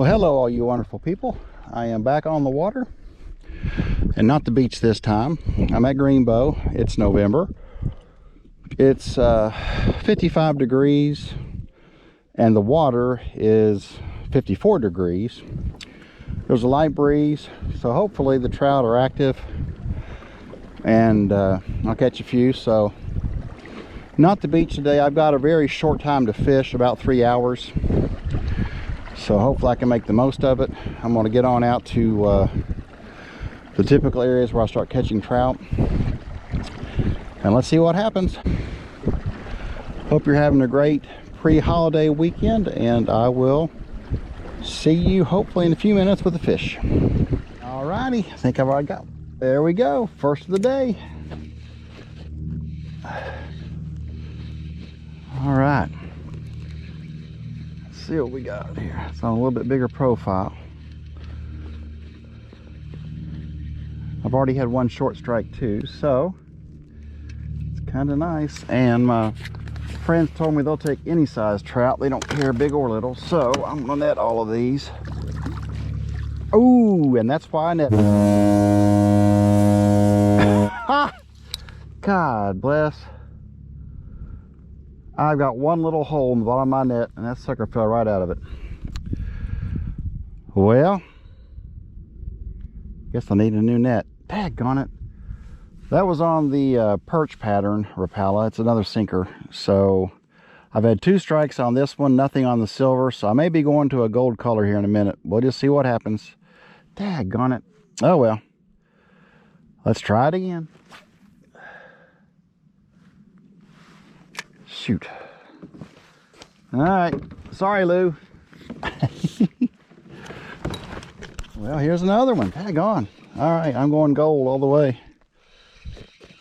Well, hello all you wonderful people. I am back on the water, and not the beach this time. I'm at Greenbo. It's November. It's 55 degrees and the water is 54 degrees. There's a light breeze, so hopefully the trout are active, and I'll catch a few. So not the beach today. I've got a very short time to fish, about 3 hours. So hopefully I can make the most of it. I'm going to get on out to the typical areas where I start catching trout. And let's see what happens. Hope you're having a great pre-holiday weekend, and I will see you hopefully in a few minutes with the fish. Alrighty, I think I've already got. There we go, first of the day. All right. See what we got here. It's on a little bit bigger profile. I've already had one short strike too, so it's kind of nice. And my friends told me they'll take any size trout. They don't care big or little. So I'm gonna net all of these. Ooh, and that's why I net. God bless. I've got one little hole in the bottom of my net, and that sucker fell right out of it. Well, guess I need a new net. Daggone it. That was on the perch pattern Rapala. It's another sinker. So I've had 2 strikes on this one, nothing on the silver. So I may be going to a gold color here in a minute. We'll just see what happens. Daggone it. Oh well. Let's try it again. Shoot. All right. Sorry, Lou. Well, here's another one. Daggone. All right, I'm going gold all the way.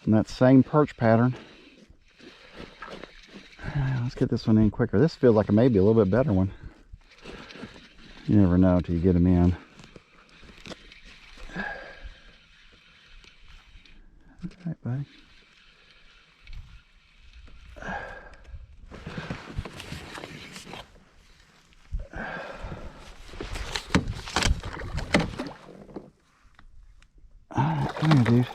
And that same perch pattern. Let's get this one in quicker. This feels like maybe a little bit better one. You never know until you get them in. All right, buddy. Come here, dude.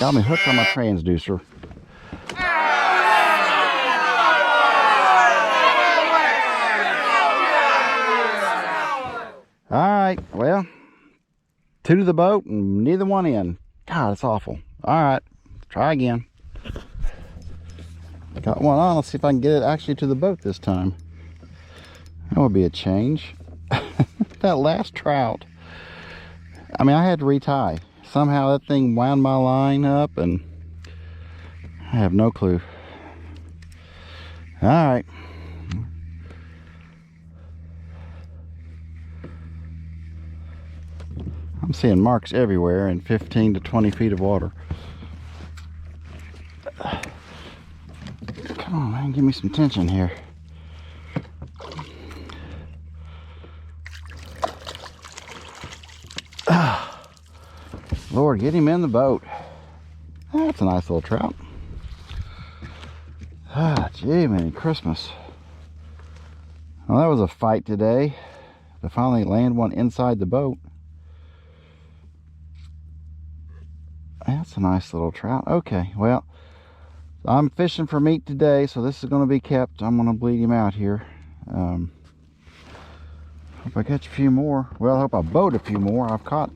Got me hooked on my transducer. All right, well, 2 to the boat and neither one in. God, it's awful. All right, try again. Got one on. Let's see if I can get it actually to the boat this time. That would be a change. That last trout, I mean, I had to retie. Somehow that thing wound my line up, and I have no clue. All right. I'm seeing marks everywhere in 15 to 20 feet of water. Come on, man, give me some tension here. Lord, get him in the boat. That's a nice little trout. Gee, man, Christmas. Well, that was a fight today to finally land one inside the boat. That's a nice little trout. Okay, well, I'm fishing for meat today, so this is going to be kept. I'm going to bleed him out here. Hope I catch a few more. Well, I hope I boat a few more. I've caught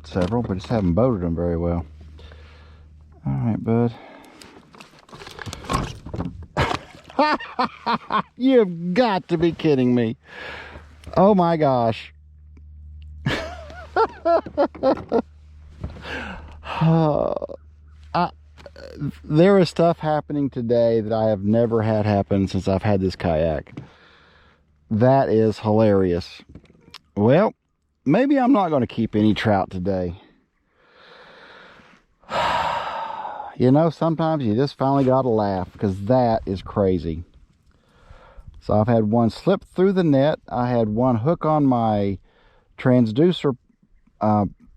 several, but just haven't boated them very well. All right, bud. You've got to be kidding me. Oh my gosh. There is stuff happening today that I have never had happen since I've had this kayak. That is hilarious. Well, maybe I'm not going to keep any trout today. You know, sometimes you just finally got to laugh, because that is crazy. So I've had one slip through the net. I had one hook on my transducer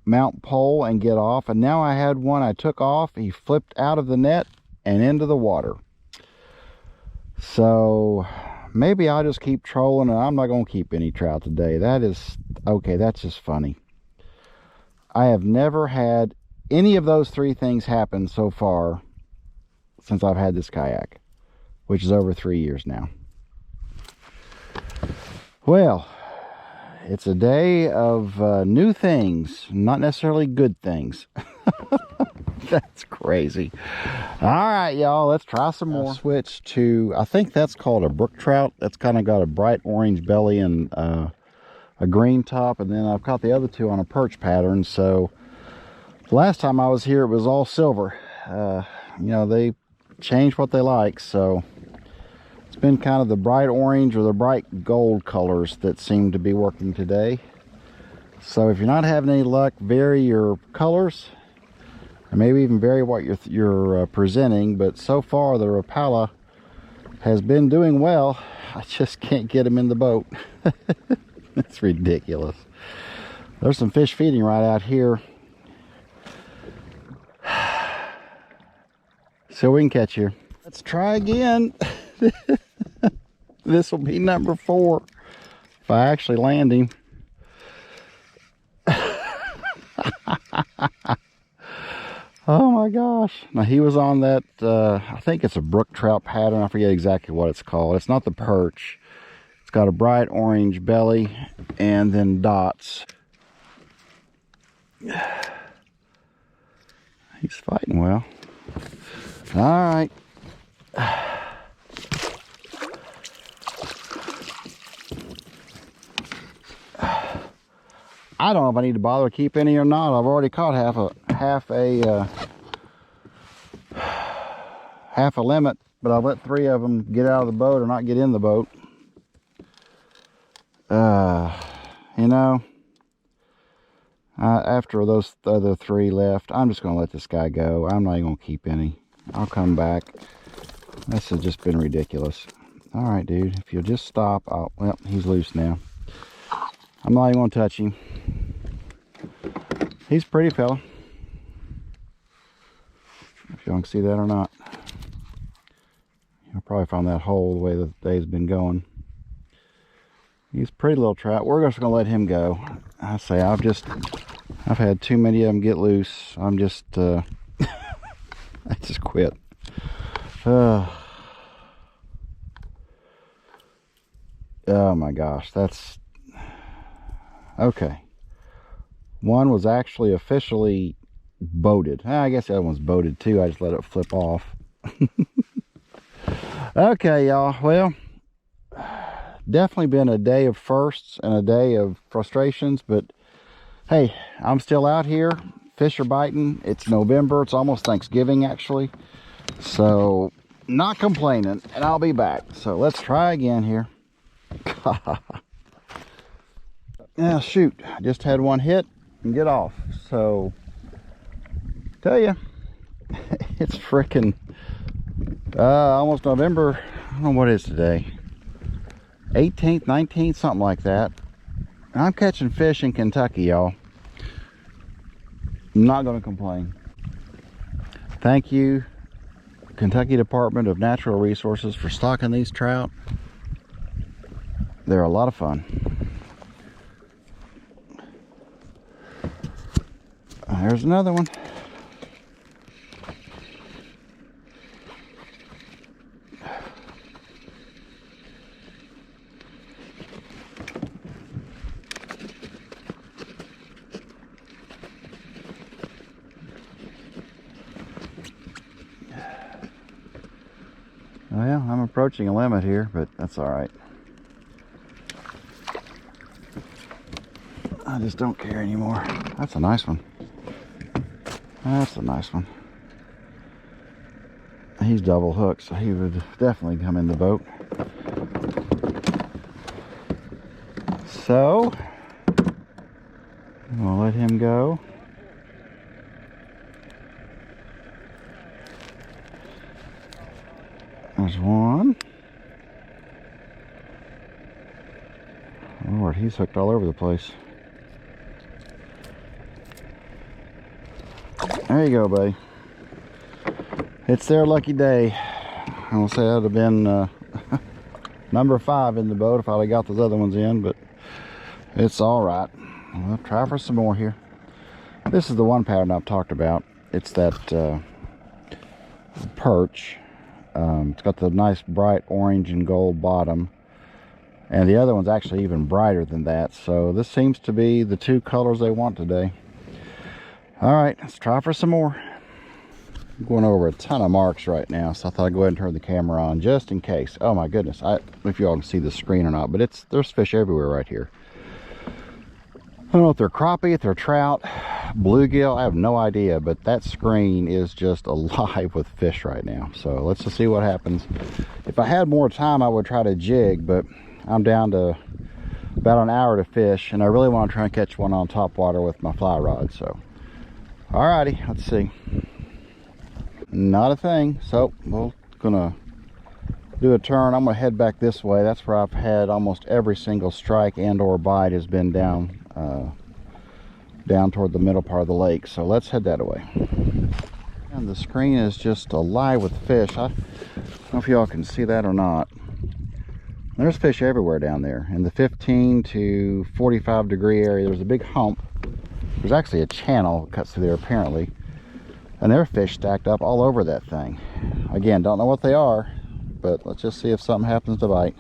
mount pole and get off. And now I had one I took off. He flipped out of the net and into the water. So maybe I'll just keep trolling, and I'm not going to keep any trout today. That is, okay, that's just funny. I have never had any of those three things happen so far since I've had this kayak, which is over 3 years now. Well, it's a day of new things, not necessarily good things. That's crazy. All right, y'all, let's try some more. Switch to, I think that's called a brook trout. That's kind of got a bright orange belly and a green top. And then I've caught the other two on a perch pattern. So last time I was here, it was all silver. You know, they change what they like. So it's been kind of the bright orange or the bright gold colors that seem to be working today. So if you're not having any luck, vary your colors. Or maybe even vary what you're presenting, but so far the Rapala has been doing well. I just can't get him in the boat. It's ridiculous. There's some fish feeding right out here. So we can catch here. Let's try again. This will be number 4 if I actually land him. Oh my gosh. Now he was on that, I think it's a brook trout pattern. I forget exactly what it's called. It's not the perch. It's got a bright orange belly and then dots. He's fighting well. All right. I don't know if I need to bother to keep any or not. I've already caught half a limit, but I've let 3 of them get out of the boat or not get in the boat. You know, after those other 3 left, I'm just going to let this guy go. I'm not even going to keep any. I'll come back. This has just been ridiculous. All right, dude, if you'll just stop. Well, he's loose now. I'm not even going to touch him. He's a pretty fella. If y'all can see that or not. You'll probably find that hole the way the day's been going. He's a pretty little trout. We're just going to let him go. I say I've had too many of them get loose. I'm just, I just quit. Oh my gosh, that's, okay. One was actually officially boated. I guess the other one's boated too. I just let it flip off. Okay, y'all. Well, definitely been a day of firsts and a day of frustrations, but hey, I'm still out here. Fish are biting. It's November. It's almost Thanksgiving, actually. So, not complaining, and I'll be back. So, let's try again here. Yeah, shoot. I just had one hit and get off. So, tell you, it's freaking almost November. I don't know what it is today. 18th, 19th, something like that. I'm catching fish in Kentucky, y'all. I'm not going to complain. Thank you, Kentucky Department of Natural Resources, for stocking these trout. They're a lot of fun. There's another one. Well, I'm approaching a limit here, but that's all right. I just don't care anymore. That's a nice one. That's a nice one. He's double hooked, so he would definitely come in the boat. So, I'm gonna let him go. There's one. Lord, he's hooked all over the place. There you go, buddy. It's their lucky day. I'll say that would have been number 5 in the boat if I'd have got those other ones in, but it's all right. We'll try for some more here. This is the one pattern I've talked about. It's that perch. It's got the nice bright orange and gold bottom, and the other one's actually even brighter than that. So this seems to be the 2 colors they want today. All right, let's try for some more. I'm going over a ton of marks right now, so I thought I'd go ahead and turn the camera on just in case. Oh my goodness, I don't know if you all can see the screen or not, but there's fish everywhere right here. I don't know if they're crappie, if they're trout, bluegill, I have no idea, but that screen is just alive with fish right now. So let's just see what happens. If I had more time, I would try to jig, but I'm down to about an hour to fish, and I really want to try and catch one on top water with my fly rod. So, alrighty, let's see. Not a thing. So we're gonna do a turn. I'm gonna head back this way. That's where I've had almost every single strike and or bite has been down toward the middle part of the lake. So let's head that way. And the screen is just alive with fish. I don't know if y'all can see that or not. There's fish everywhere down there. In the 15 to 45 degree area, there's a big hump. There's actually a channel that cuts through there apparently. And there are fish stacked up all over that thing. Again, don't know what they are, but let's just see if something happens to bite.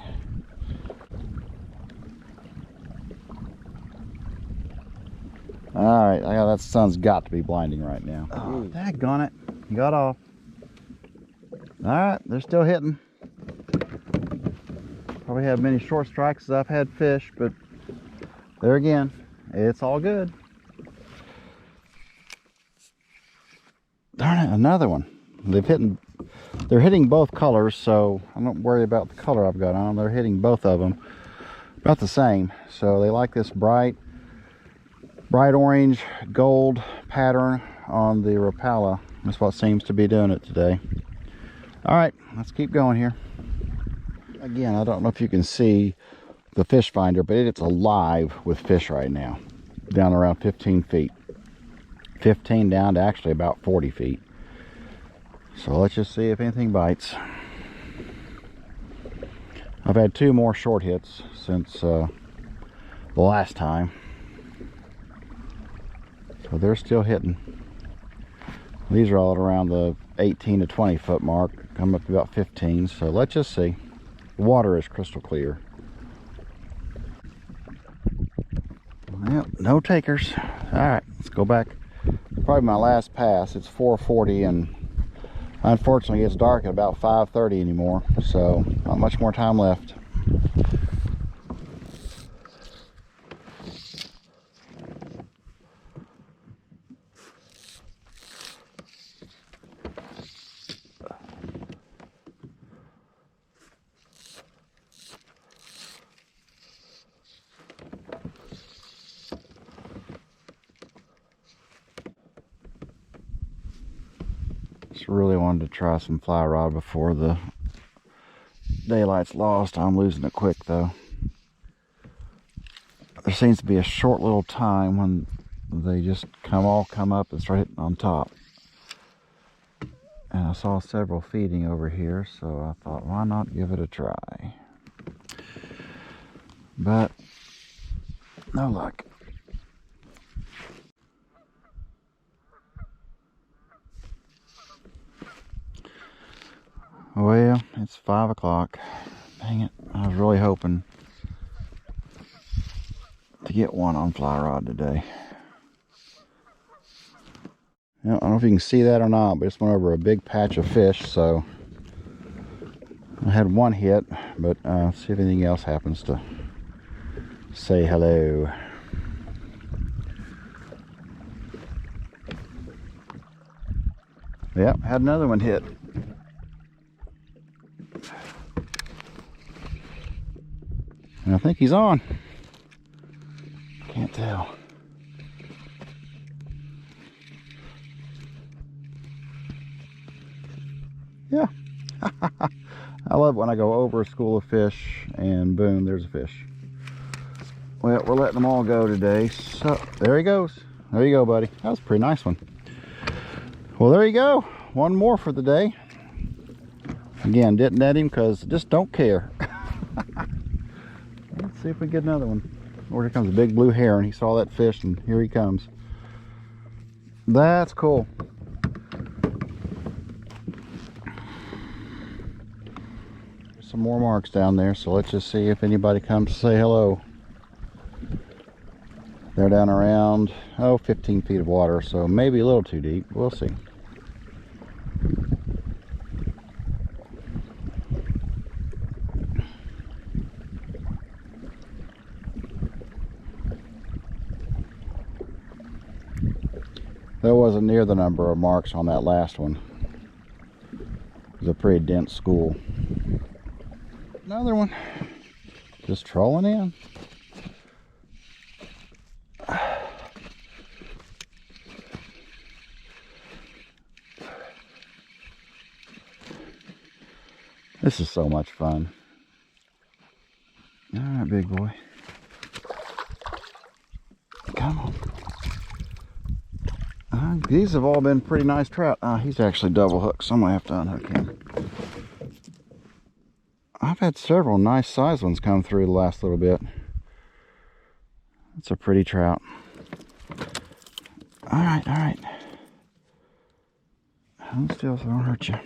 All right, that sun's got to be blinding right now. Oh, daggone it. You got off. All right, they're still hitting. Probably have many short strikes as I've had fish, but there again, it's all good. Darn it, another one. They're hitting both colors, so I don't worry about the color I've got on. They're hitting both of them about the same. So they like this bright orange gold pattern on the Rapala. That's what seems to be doing it today. All right, let's keep going here. Again, I don't know if you can see the fish finder, but it's alive with fish right now, down around 15 feet. 15 down to actually about 40 feet. So let's just see if anything bites. I've had 2 more short hits since the last time. So they're still hitting. These are all around the 18 to 20 foot mark, coming up to about 15. So let's just see. The water is crystal clear. Well, no takers. All right, let's go back. Probably my last pass. It's 4:40, and unfortunately it's dark at about 5:30 anymore, so not much more time left. Really wanted to try some fly rod before the daylight's lost. I'm losing it quick though. There seems to be a short little time when they just all come up and start hitting on top. And I saw several feeding over here, so I thought, why not give it a try? But no luck. Well, it's 5 o'clock. Dang it, I was really hoping to get one on fly rod today. I don't know if you can see that or not, but just went over a big patch of fish, so I had 1 hit, but see if anything else happens to say hello. Yep, had another one hit. And I think he's on. Can't tell. Yeah. I love when I go over a school of fish and boom, there's a fish. Well, we're letting them all go today. So there he goes. There you go, buddy. That was a pretty nice one. Well, there you go. One more for the day. Again, didn't net him because just don't care. Let's see if we get another one. Oh, here comes a big blue heron. He saw that fish and here he comes. That's cool. There's some more marks down there, so let's just see if anybody comes to say hello. They're down around, 15 feet of water, so maybe a little too deep. We'll see. That wasn't near the number of marks on that last one. It was a pretty dense school. Another one. Just trolling in. This is so much fun. All right, big boy. Come on. These have all been pretty nice trout. He's actually double hooked, so I'm gonna have to unhook him. I've had several nice sized ones come through the last little bit. It's a pretty trout. All right, all right. Hold still so I don't hurt you.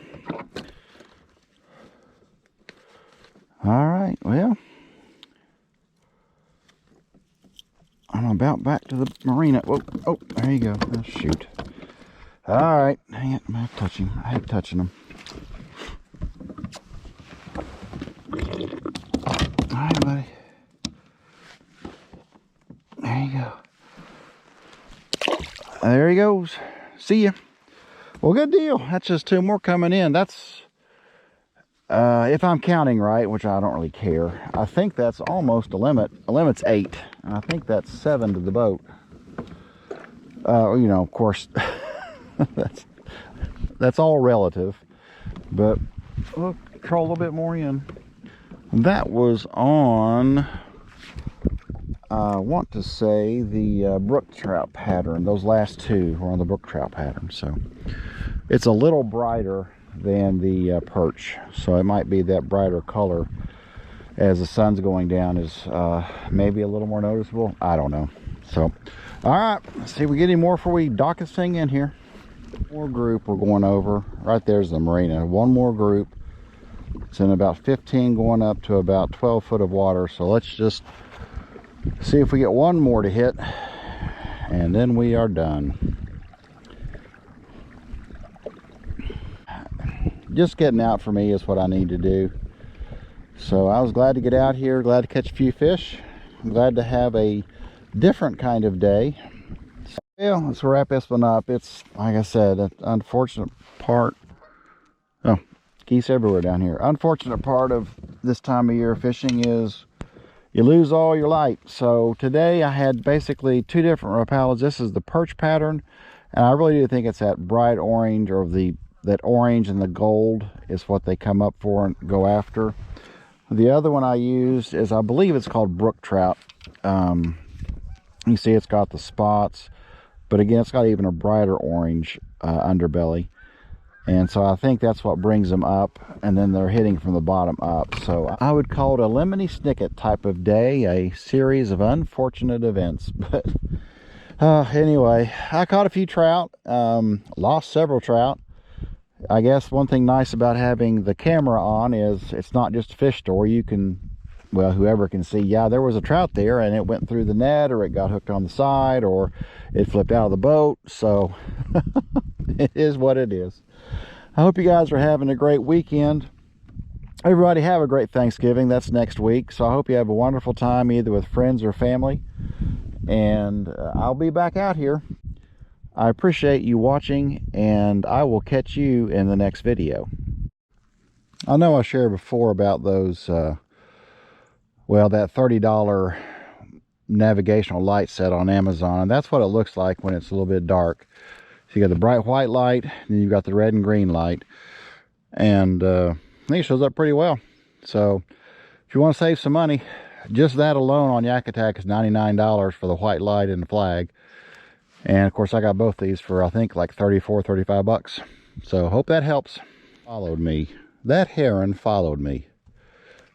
All right, well, I'm about back to the marina. Whoa, oh, there you go. Oh, shoot. All right, hang it. I'm gonna have to touch him. I hate touching him. All right, buddy. There you go. There he goes. See ya. Well, good deal. That's just two more coming in. That's, if I'm counting right, which I don't really care, I think that's almost a limit. A limit's 8. And I think that's 7 to the boat. You know, of course, that's all relative. But we'll troll a little bit more in. That was on, I want to say, the brook trout pattern. Those last two were on the brook trout pattern. So it's a little brighter than the perch, so it might be that brighter color as the sun's going down is maybe a little more noticeable. I don't know. So all right, let's see if we get any more before we dock this thing in here. More group we're going over. Right there's the marina. One more group. It's in about 15 going up to about 12 foot of water, so let's just see if we get one more to hit and then we are done. Just getting out for me is what I need to do. So I was glad to get out here, glad to catch a few fish. I'm glad to have a different kind of day. So, yeah, let's wrap this one up. It's, like I said, an unfortunate part. Oh, geese everywhere down here. Unfortunate part of this time of year fishing is you lose all your light. So today I had basically two different rapalas. This is the perch pattern, and I really do think it's that bright orange, or that orange and the gold is what they come up for and go after. The other one I used is, I believe it's called brook trout. You see it's got the spots, but again, it's got even a brighter orange underbelly. And so I think that's what brings them up, and then they're hitting from the bottom up. So I would call it a Lemony Snicket type of day, a series of unfortunate events. But anyway, I caught a few trout, lost several trout. I guess one thing nice about having the camera on is it's not just a fish story. You can, well, whoever can see, yeah, there was a trout there and it went through the net, or it got hooked on the side, or it flipped out of the boat. So it is what it is. I hope you guys are having a great weekend. Everybody have a great Thanksgiving. That's next week. So I hope you have a wonderful time either with friends or family. And I'll be back out here. I appreciate you watching, and I will catch you in the next video. I know I shared before about those, well, that $30 navigational light set on Amazon, and that's what it looks like when it's a little bit dark. So you got the bright white light, and you've got the red and green light, and I think it shows up pretty well. So if you want to save some money, just that alone on Yak Attack is $99 for the white light and the flag. And of course I got both these for I think like 34, 35 bucks. So hope that helps. Followed me. That heron followed me.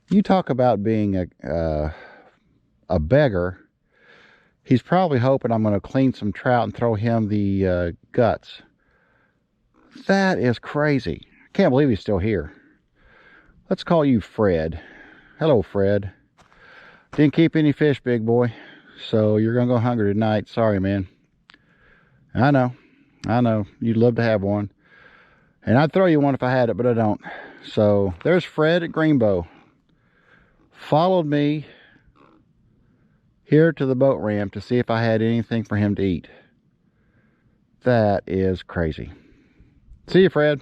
You talk about being a beggar. He's probably hoping I'm going to clean some trout and throw him the guts. That is crazy. Can't believe he's still here. Let's call you Fred. Hello, Fred. Didn't keep any fish, big boy. So you're going to go hungry tonight. Sorry, man. I know. You'd love to have one. And I'd throw you one if I had it, but I don't. So there's Fred at Greenbo. Followed me here to the boat ramp to see if I had anything for him to eat. That is crazy. See you, Fred.